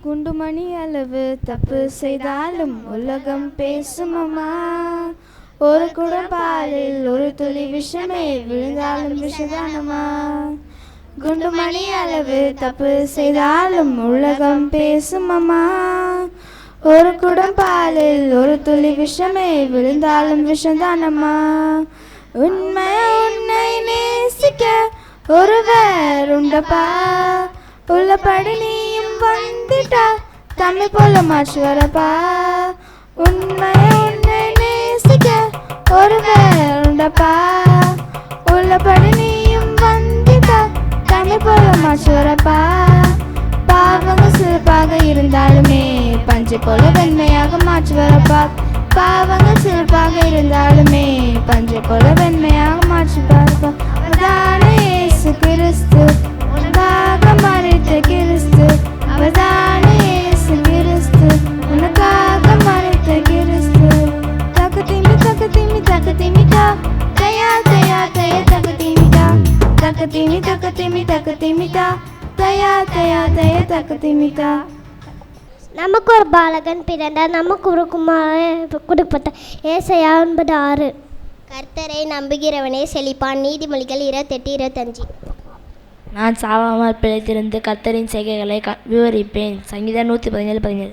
குண்டுமணி அளவு தப்பு செய்தாலும் உலகம் பேசும் அம்மா. ஒரு குடம் பாலில் ஒரு துளி விஷமே விழுந்தாலும் விஷதானம்மா. குண்டுமணி அளவு தப்பு செய்தாலும் உலகம் பேசும் அம்மா. ஒரு குடம் பாலில் ஒரு துளி விஷமே விழுந்தாலும் விஷதானம்மா. உண்மை உன்னை நேசிக்க ஒருவர் உண்டப்பா. உள்ளபடி நீயும் வந்துட்டா தமிழ் போல மாற்றி வரப்பா. உண்மை உன்னை நேசிக்க ஒருவர் உண்டப்பா. உள்ளபடி நீயும் வந்துட்டா தமிழ் போல மாற்றி வரப்பா. பாவங்கள் சிறப்பாக இருந்தாலுமே பஞ்சை போல வெண்மையாக மாற்றி வரப்பா. பாவங்கள் சிறப்பாக இருந்தாலுமே பஞ்சை போல வெண்மையாக மாற்றி வரப்பா. அவர்தானே இயேசு கிறிஸ்து, உனக்காக மரித்த கிறிஸ்து. அவர்தானே இயேசு கிறிஸ்து, உனக்காக மரித்த கிறிஸ்து. தக்கு திமி தக்கு திமி தக்கு திமிட்டா தயா தயா தய தக்கு திமிட்டா. தக்கு திமி தக்கு திமி தக்கு திமிட்டா தயா தயா தய தக்கு திமிட்டா. நமக்கு ஒரு பாலகன் பிறந்தார், நமக்கு ஒரு குமாரன் கொடுக்கப்பட்டார். ஏசாயா 9:6. கர்த்தரை நம்புகிறவனே செழிப்பான். நீதிமொழிகள் 28:25. நான் சாவாமல் பிழைத்திருந்து கர்த்தரின் செய்கைகளை விவரிப்பேன். சங்கீதம் 117:17.